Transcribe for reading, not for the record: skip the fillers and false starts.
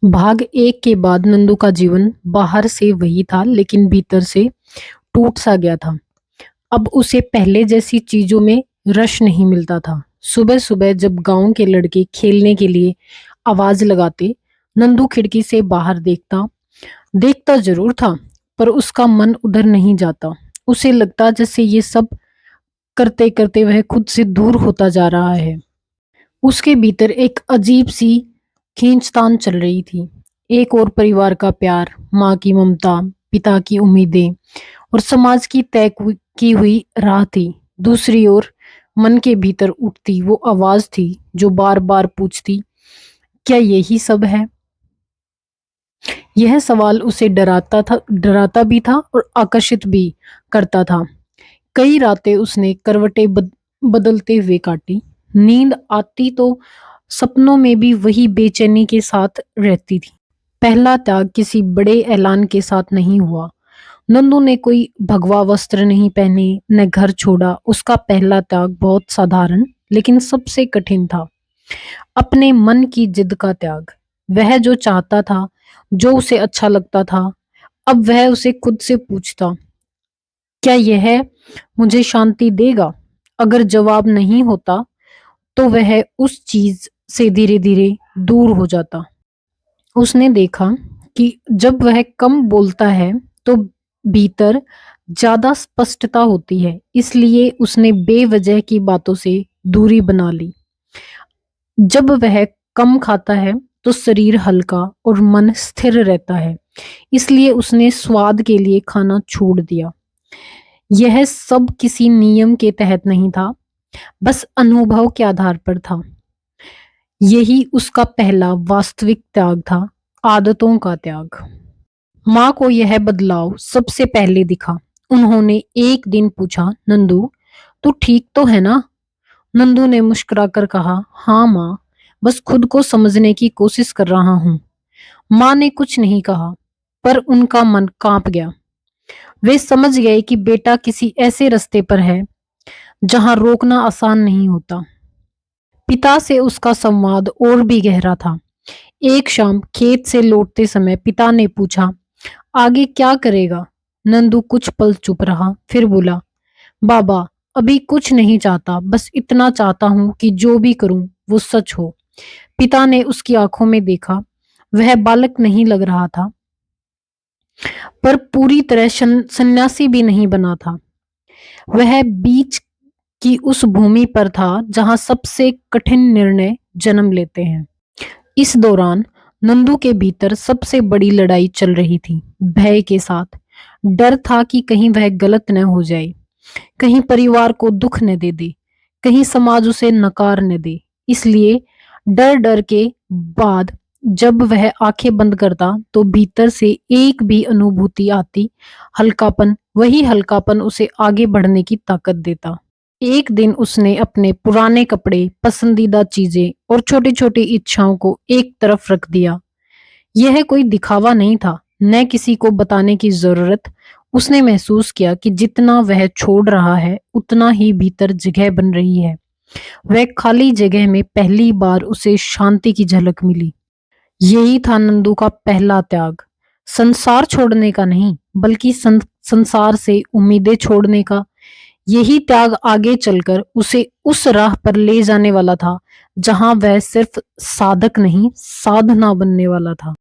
भाग एक के बाद नंदू का जीवन बाहर से वही था लेकिन भीतर से टूट सा गया था। अब उसे पहले जैसी चीजों में रस नहीं मिलता था। सुबह सुबह जब गांव के लड़के खेलने के लिए आवाज लगाते, नंदू खिड़की से बाहर देखता देखता जरूर था, पर उसका मन उधर नहीं जाता। उसे लगता जैसे ये सब करते करते वह खुद से दूर होता जा रहा है। उसके भीतर एक अजीब सी खींचतान चल रही थी। एक और परिवार का प्यार, माँ की ममता, पिता की उम्मीदें और समाज की की हुई राह थी। दूसरी ओर मन के भीतर उठती वो आवाज थी जो बार बार पूछती, क्या यही सब है? यह सवाल उसे डराता भी था और आकर्षित भी करता था। कई रातें उसने करवटें बदलते हुए काटी। नींद आती तो सपनों में भी वही बेचैनी के साथ रहती थी। पहला त्याग किसी बड़े ऐलान के साथ नहीं हुआ। नंदू ने कोई भगवा वस्त्र नहीं पहने, न घर छोड़ा। उसका पहला त्याग बहुत साधारण लेकिन सबसे कठिन था। अपने मन की जिद का त्याग। वह जो चाहता था, जो उसे अच्छा लगता था, अब वह उसे खुद से पूछता, क्या यह मुझे शांति देगा? अगर जवाब नहीं होता तो वह उस चीज से धीरे धीरे दूर हो जाता। उसने देखा कि जब वह कम बोलता है तो भीतर ज्यादा स्पष्टता होती है, इसलिए उसने बेवजह की बातों से दूरी बना ली। जब वह कम खाता है तो शरीर हल्का और मन स्थिर रहता है, इसलिए उसने स्वाद के लिए खाना छोड़ दिया। यह सब किसी नियम के तहत नहीं था, बस अनुभव के आधार पर था। यही उसका पहला वास्तविक त्याग था, आदतों का त्याग। माँ को यह बदलाव सबसे पहले दिखा। उन्होंने एक दिन पूछा, नंदू, तू ठीक तो है ना? नंदू ने मुस्कुराकर कहा, हाँ माँ, बस खुद को समझने की कोशिश कर रहा हूँ। माँ ने कुछ नहीं कहा, पर उनका मन कांप गया। वे समझ गए कि बेटा किसी ऐसे रास्ते पर है जहां रोकना आसान नहीं होता। पिता से उसका संवाद और भी गहरा था। एक शाम खेत से लौटते समय पिता ने पूछा, आगे क्या करेगा? नंदू कुछ पल चुप रहा, फिर बोला, बाबा, अभी कुछ नहीं चाहता, बस इतना चाहता हूं कि जो भी करूं वो सच हो। पिता ने उसकी आंखों में देखा। वह बालक नहीं लग रहा था, पर पूरी तरह सन्यासी भी नहीं बना था। वह बीच की उस भूमि पर था जहां सबसे कठिन निर्णय जन्म लेते हैं। इस दौरान नंदू के भीतर सबसे बड़ी लड़ाई चल रही थी, भय के साथ। डर था कि कहीं वह गलत न हो जाए, कहीं परिवार को दुख न दे दे, कहीं समाज उसे नकार न दे। इसलिए डर डर के बाद जब वह आंखें बंद करता तो भीतर से एक भी अनुभूति आती, हल्कापन। वही हल्कापन उसे आगे बढ़ने की ताकत देता। एक दिन उसने अपने पुराने कपड़े, पसंदीदा चीजें और छोटी छोटी इच्छाओं को एक तरफ रख दिया। यह कोई दिखावा नहीं था, न किसी को बताने की जरूरत। उसने महसूस किया कि जितना वह छोड़ रहा है उतना ही भीतर जगह बन रही है। वह खाली जगह में पहली बार उसे शांति की झलक मिली। यही था नंदू का पहला त्याग। संसार छोड़ने का नहीं, बल्कि संसार से उम्मीदें छोड़ने का। यही त्याग आगे चलकर उसे उस राह पर ले जाने वाला था जहां वह सिर्फ साधक नहीं, साधना बनने वाला था।